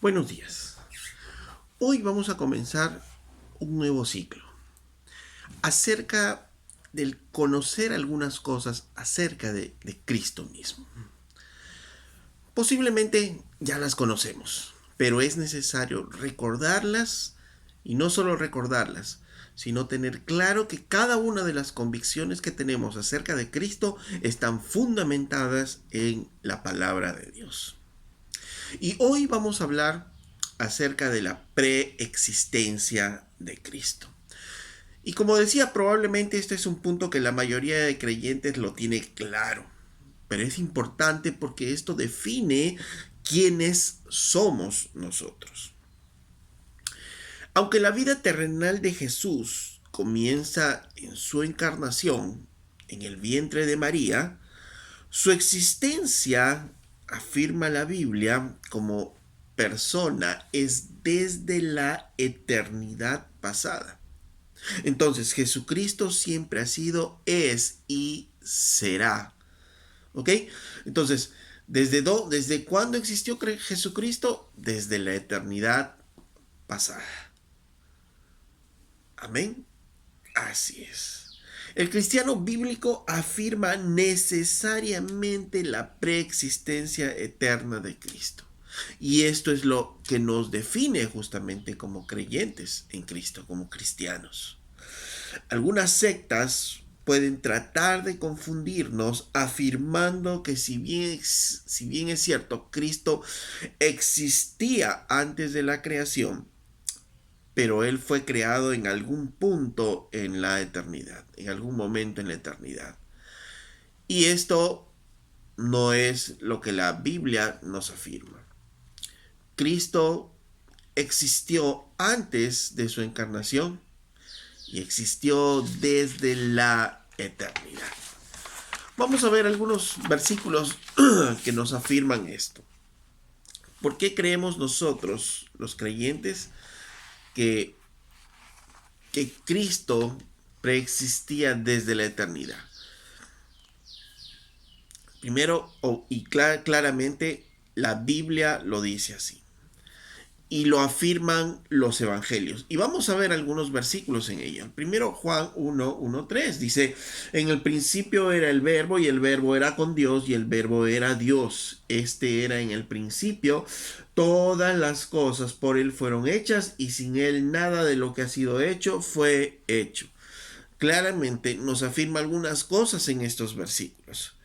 Buenos días. Hoy vamos a comenzar un nuevo ciclo acerca del conocer algunas cosas acerca de Cristo mismo. Posiblemente ya las conocemos, pero es necesario recordarlas y no solo recordarlas, sino tener claro que cada una de las convicciones que tenemos acerca de Cristo están fundamentadas en la palabra de Dios. Y hoy vamos a hablar acerca de la preexistencia de Cristo. Y como decía, probablemente este es un punto que la mayoría de creyentes lo tiene claro. Pero es importante porque esto define quiénes somos nosotros. Aunque la vida terrenal de Jesús comienza en su encarnación, en el vientre de María, su existencia, afirma la Biblia, como persona es desde la eternidad pasada. Entonces, Jesucristo siempre ha sido, es y será. ¿Ok? Entonces, ¿desde cuándo existió Jesucristo? Desde la eternidad pasada. Amén. Así es. El cristiano bíblico afirma necesariamente la preexistencia eterna de Cristo. Y esto es lo que nos define justamente como creyentes en Cristo, como cristianos. Algunas sectas pueden tratar de confundirnos afirmando que si bien es cierto, Cristo existía antes de la creación, pero Él fue creado en algún punto en la eternidad, en algún momento en la eternidad. Y esto no es lo que la Biblia nos afirma. Cristo existió antes de su encarnación y existió desde la eternidad. Vamos a ver algunos versículos que nos afirman esto. ¿Por qué creemos nosotros, los creyentes, que Cristo preexistía desde la eternidad? Primero, claramente, la Biblia lo dice así. Y lo afirman los evangelios. Y vamos a ver algunos versículos en ella. Primero, Juan 1:3 dice: en el principio era el verbo, y el verbo era con Dios, y el verbo era Dios. Este era en el principio. Todas las cosas por él fueron hechas, y sin él nada de lo que ha sido hecho fue hecho. Claramente nos afirma algunas cosas en estos versículos.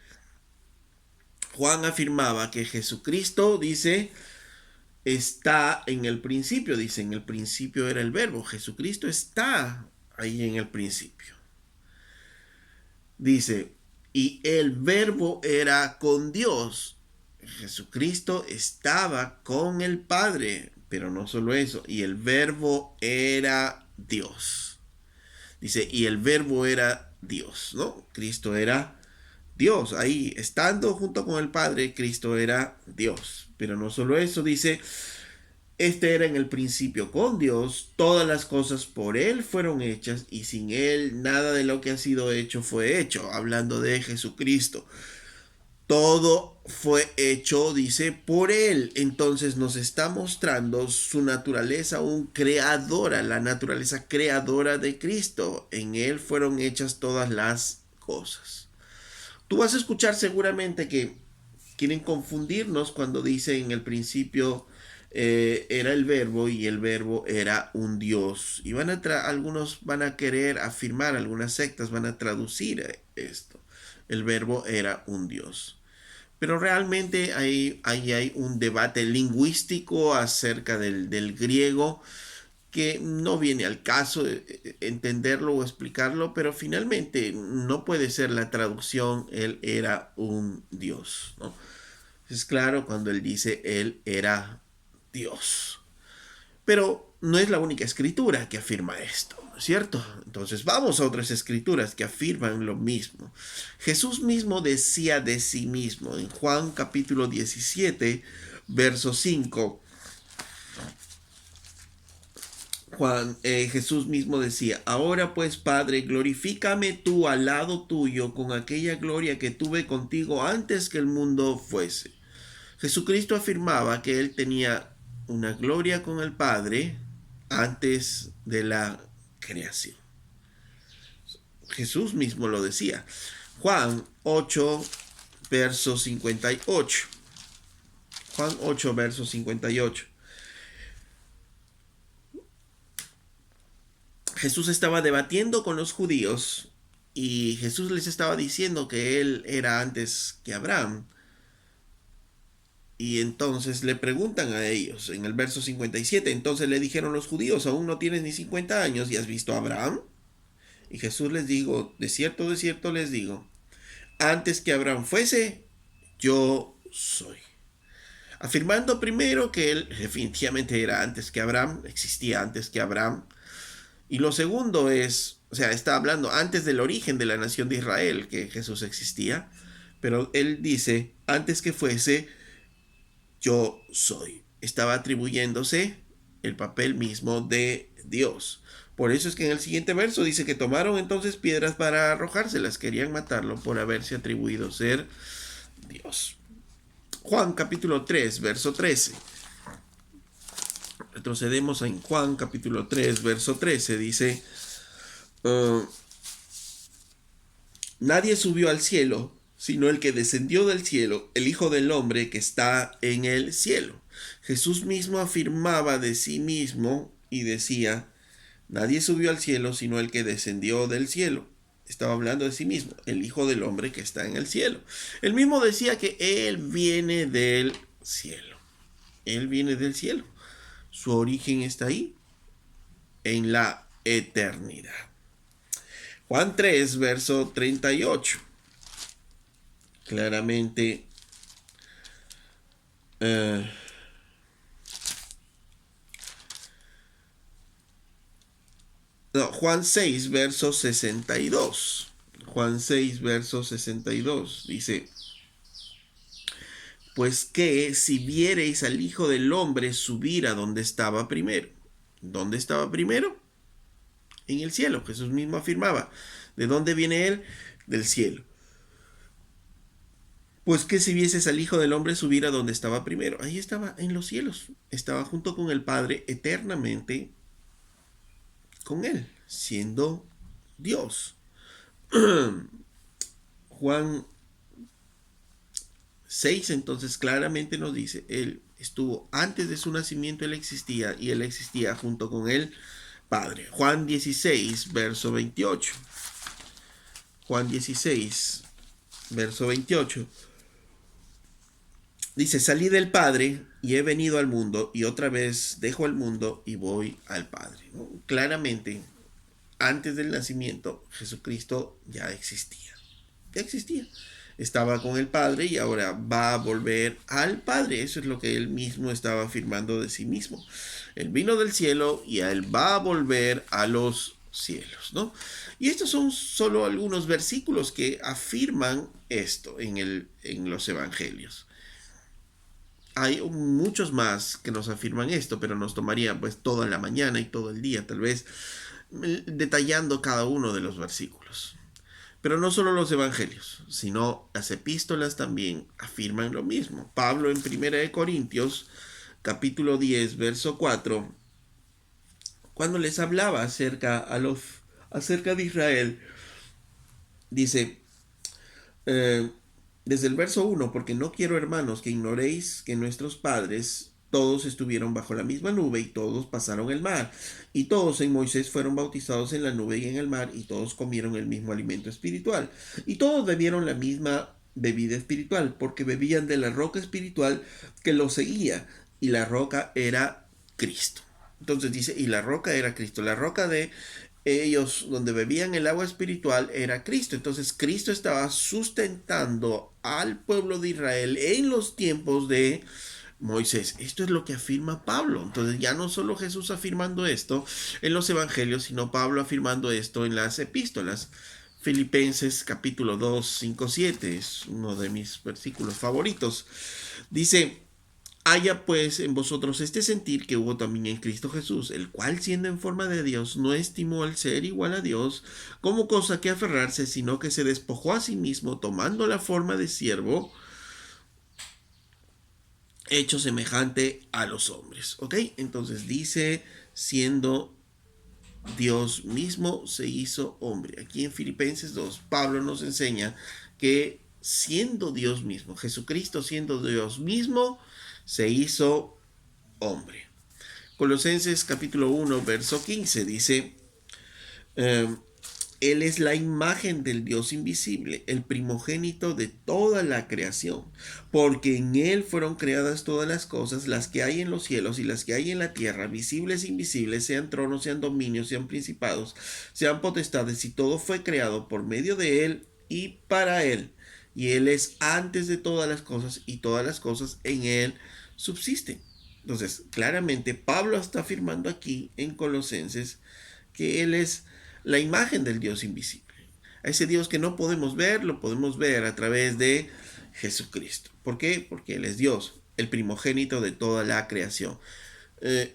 Juan afirmaba que Jesucristo, dice, está en el principio. Dice, en el principio era el verbo. Jesucristo está ahí en el principio. Dice, y el verbo era con Dios. Jesucristo estaba con el Padre, pero no solo eso, y el verbo era Dios. Dice, y el verbo era Dios, ¿no? Cristo era Dios, ahí, estando junto con el Padre, Cristo era Dios. Pero no solo eso, dice, este era en el principio con Dios, todas las cosas por Él fueron hechas, y sin Él nada de lo que ha sido hecho fue hecho. Hablando de Jesucristo, todo fue hecho, dice, por Él. Entonces nos está mostrando su naturaleza aún creadora, la naturaleza creadora de Cristo. En Él fueron hechas todas las cosas. Tú vas a escuchar seguramente que quieren confundirnos cuando dice en el principio era el verbo y el verbo era un Dios. Y algunos van a querer afirmar, algunas sectas van a traducir esto. El verbo era un Dios. Pero realmente ahí hay un debate lingüístico acerca del griego que no viene al caso entenderlo o explicarlo, pero finalmente no puede ser la traducción, él era un Dios, ¿no? Es claro cuando él dice él era Dios. Pero no es la única escritura que afirma esto, ¿no es cierto? Entonces vamos a otras escrituras que afirman lo mismo. Jesús mismo decía de sí mismo en Juan capítulo 17, verso 5. Jesús mismo decía: ahora pues, Padre, glorifícame tú al lado tuyo con aquella gloria que tuve contigo antes que el mundo fuese. Jesucristo afirmaba que él tenía una gloria con el Padre antes de la creación. Jesús mismo lo decía. Juan 8, verso 58. Juan 8, verso 58. Jesús estaba debatiendo con los judíos y Jesús les estaba diciendo que él era antes que Abraham. Y entonces le preguntan a ellos en el verso 57, entonces le dijeron los judíos, aún no tienes ni 50 años y has visto a Abraham. Y Jesús les dijo, de cierto les digo, antes que Abraham fuese, yo soy. Afirmando primero que él definitivamente era antes que Abraham, existía antes que Abraham. Y lo segundo es, o sea, está hablando antes del origen de la nación de Israel, que Jesús existía. Pero él dice, antes que fuese, yo soy. Estaba atribuyéndose el papel mismo de Dios. Por eso es que en el siguiente verso dice que tomaron entonces piedras para arrojárselas. Querían matarlo por haberse atribuido ser Dios. Juan capítulo 3, verso 13. Retrocedemos en Juan capítulo 3, verso 13. Dice, nadie subió al cielo, sino el que descendió del cielo, el Hijo del Hombre que está en el cielo. Jesús mismo afirmaba de sí mismo y decía, nadie subió al cielo, sino el que descendió del cielo. Estaba hablando de sí mismo, el Hijo del Hombre que está en el cielo. Él mismo decía que Él viene del cielo. Él viene del cielo. Su origen está ahí, en la eternidad. Juan 3, verso 38. Claramente Juan 6, verso 62. Juan 6, verso 62 dice, pues que si viereis al Hijo del Hombre subir a donde estaba primero. ¿Dónde estaba primero? En el cielo. Jesús mismo afirmaba. ¿De dónde viene Él? Del cielo. Pues que si vieses al Hijo del Hombre subir a donde estaba primero. Ahí estaba, en los cielos. Estaba junto con el Padre eternamente con Él, siendo Dios. Juan 6 entonces claramente nos dice, Él estuvo antes de su nacimiento, Él existía y Él existía junto con el Padre. Juan 16, verso 28. Juan 16, verso 28. Dice, salí del Padre y he venido al mundo y otra vez dejo el mundo y voy al Padre. ¿No? Claramente, antes del nacimiento, Jesucristo ya existía. Ya existía. Estaba con el Padre y ahora va a volver al Padre. Eso es lo que él mismo estaba afirmando de sí mismo. Él vino del cielo y él va a volver a los cielos, ¿no? Y estos son solo algunos versículos que afirman esto en los evangelios. Hay muchos más que nos afirman esto, pero nos tomaría pues toda la mañana y todo el día, tal vez, detallando cada uno de los versículos. Pero no solo los evangelios, sino las epístolas también afirman lo mismo. Pablo en 1 Corintios, capítulo 10, verso 4, cuando les hablaba acerca de Israel, dice, desde el verso 1, porque no quiero, hermanos, que ignoréis que nuestros padres todos estuvieron bajo la misma nube y todos pasaron el mar, y todos en Moisés fueron bautizados en la nube y en el mar, y todos comieron el mismo alimento espiritual, y todos bebieron la misma bebida espiritual, porque bebían de la roca espiritual que los seguía, y la roca era Cristo. Entonces dice, y la roca era Cristo, la roca de ellos donde bebían el agua espiritual era Cristo. Entonces Cristo estaba sustentando al pueblo de Israel en los tiempos de Moisés. Esto es lo que afirma Pablo. Entonces ya no solo Jesús afirmando esto en los evangelios, sino Pablo afirmando esto en las epístolas. Filipenses capítulo 2, 5, 7 es uno de mis versículos favoritos. Dice, haya pues en vosotros este sentir que hubo también en Cristo Jesús, el cual siendo en forma de Dios no estimó al ser igual a Dios como cosa que aferrarse, sino que se despojó a sí mismo tomando la forma de siervo, hecho semejante a los hombres. ¿Ok? Entonces dice, siendo Dios mismo se hizo hombre. Aquí en Filipenses 2, Pablo nos enseña que siendo Dios mismo, Jesucristo siendo Dios mismo, se hizo hombre. Colosenses capítulo 1, verso 15 dice, eh, Él es la imagen del Dios invisible, el primogénito de toda la creación, porque en Él fueron creadas todas las cosas, las que hay en los cielos y las que hay en la tierra, visibles e invisibles, sean tronos, sean dominios, sean principados, sean potestades, y todo fue creado por medio de Él y para Él. Y Él es antes de todas las cosas, y todas las cosas en Él subsisten. Entonces, claramente, Pablo está afirmando aquí en Colosenses que Él es la imagen del Dios invisible. A ese Dios que no podemos ver, lo podemos ver a través de Jesucristo. ¿Por qué? Porque Él es Dios, el primogénito de toda la creación.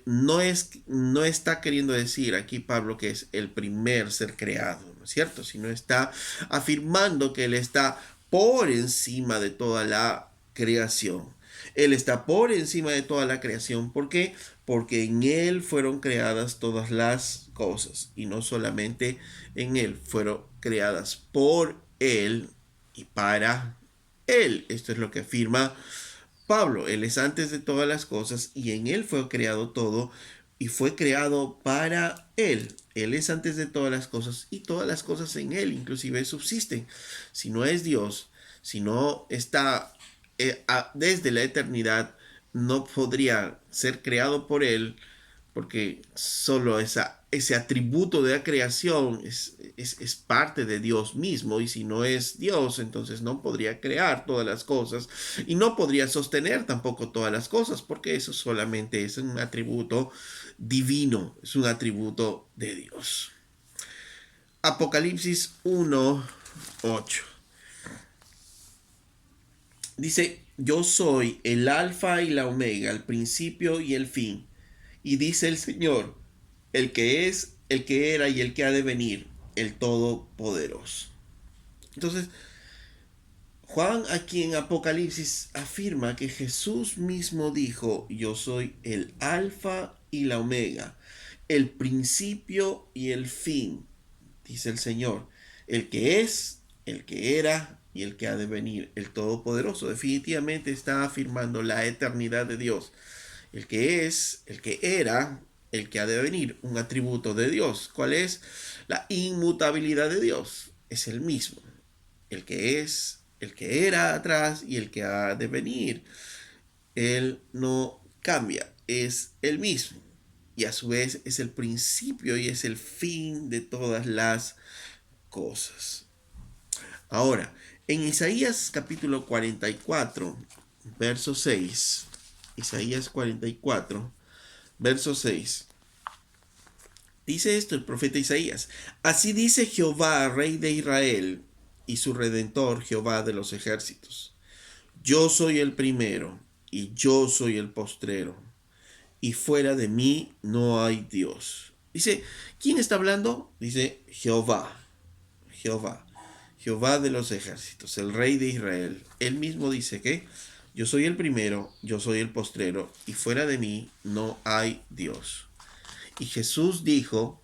No está queriendo decir aquí Pablo que es el primer ser creado, ¿no es cierto? Sino está afirmando que Él está por encima de toda la creación. Él está por encima de toda la creación. ¿Por qué? Porque en Él fueron creadas todas las cosas. Y no solamente en Él, fueron creadas por Él y para Él. Esto es lo que afirma Pablo. Él es antes de todas las cosas y en Él fue creado todo y fue creado para Él. Él es antes de todas las cosas y todas las cosas en Él inclusive subsisten. Si no es Dios, si no está desde la eternidad, no podría ser creado por Él, porque solo ese atributo de la creación es parte de Dios mismo, y si no es Dios, entonces no podría crear todas las cosas y no podría sostener tampoco todas las cosas, porque eso solamente es un atributo divino, es un atributo de Dios. Apocalipsis 1:8 dice, yo soy el alfa y la omega, el principio y el fin. Y dice el Señor, el que es, el que era y el que ha de venir, el Todopoderoso. Entonces, Juan aquí en Apocalipsis afirma que Jesús mismo dijo, yo soy el alfa y la omega, el principio y el fin, dice el Señor, el que es, el que era y el que ha de venir, el Todopoderoso. Definitivamente está afirmando la eternidad de Dios. El que es, el que era, el que ha de venir, un atributo de Dios. ¿Cuál es? La inmutabilidad de Dios. Es el mismo. El que es, el que era atrás y el que ha de venir. Él no cambia, es el mismo. Y a su vez es el principio y es el fin de todas las cosas. Ahora, en Isaías capítulo 44, verso 6, Isaías 44, verso 6, dice esto el profeta Isaías. Así dice Jehová, Rey de Israel, y su Redentor, Jehová de los ejércitos. Yo soy el primero, y yo soy el postrero, y fuera de mí no hay Dios. Dice, ¿quién está hablando? Dice Jehová, Jehová, Jehová de los ejércitos, el Rey de Israel. Él mismo dice que yo soy el primero, yo soy el postrero, y fuera de mí no hay Dios. Y Jesús dijo,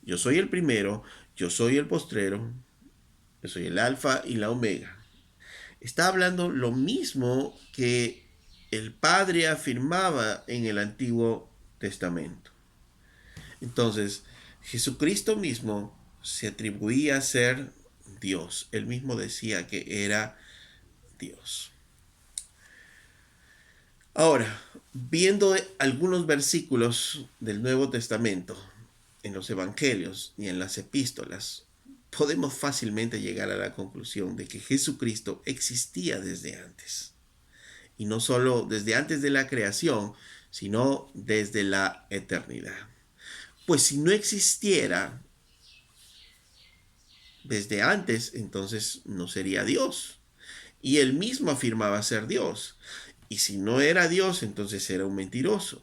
yo soy el primero, yo soy el postrero, yo soy el alfa y la omega. Está hablando lo mismo que el Padre afirmaba en el Antiguo Testamento. Entonces, Jesucristo mismo se atribuía a ser Dios. Él mismo decía que era Dios. Ahora, viendo algunos versículos del Nuevo Testamento en los Evangelios y en las epístolas, podemos fácilmente llegar a la conclusión de que Jesucristo existía desde antes. Y no solo desde antes de la creación, sino desde la eternidad. Pues si no existiera desde antes, entonces no sería Dios. Y él mismo afirmaba ser Dios. Y si no era Dios, entonces era un mentiroso.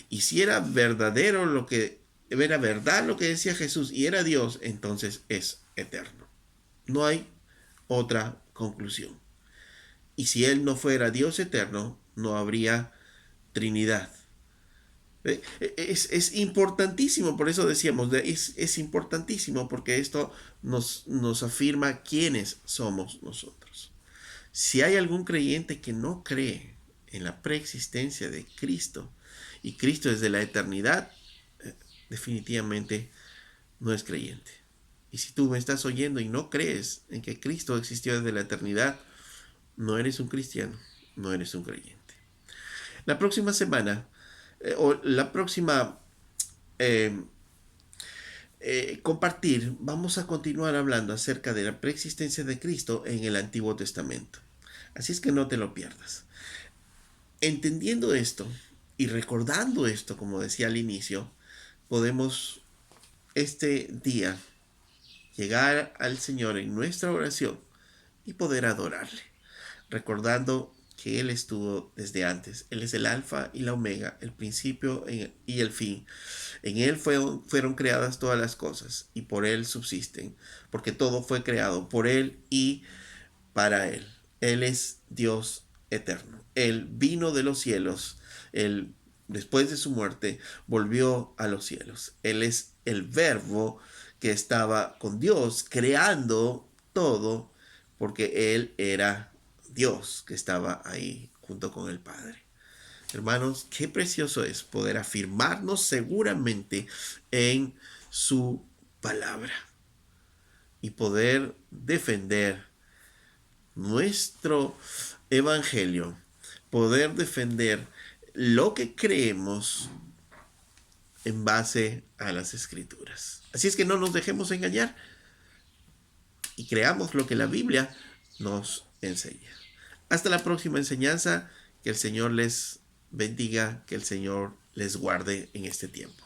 Y si era verdadero era verdad lo que decía Jesús y era Dios, entonces es eterno. No hay otra conclusión. Y si él no fuera Dios eterno, no habría Trinidad. Es importantísimo, por eso decíamos, es importantísimo porque esto nos afirma quiénes somos nosotros. Si hay algún creyente que no cree en la preexistencia de Cristo y Cristo desde la eternidad, definitivamente no es creyente. Y si tú me estás oyendo y no crees en que Cristo existió desde la eternidad, no eres un cristiano, no eres un creyente. La próxima semana, o la próxima compartir, vamos a continuar hablando acerca de la preexistencia de Cristo en el Antiguo Testamento. Así es que no te lo pierdas. Entendiendo esto y recordando esto, como decía al inicio, podemos este día llegar al Señor en nuestra oración y poder adorarle, recordando que Él estuvo desde antes. Él es el alfa y la omega, el principio y el fin. En Él fueron creadas todas las cosas y por Él subsisten, porque todo fue creado por Él y para Él. Él es Dios eterno. Él vino de los cielos. Él, después de su muerte, volvió a los cielos. Él es el verbo que estaba con Dios creando todo, porque Él era Dios que estaba ahí junto con el Padre. Hermanos, qué precioso es poder afirmarnos seguramente en su palabra y poder defender nuestro evangelio, poder defender lo que creemos en base a las escrituras. Así es que no nos dejemos engañar y creamos lo que la Biblia nos enseña. Hasta la próxima enseñanza. Que el Señor les bendiga, que el Señor les guarde en este tiempo.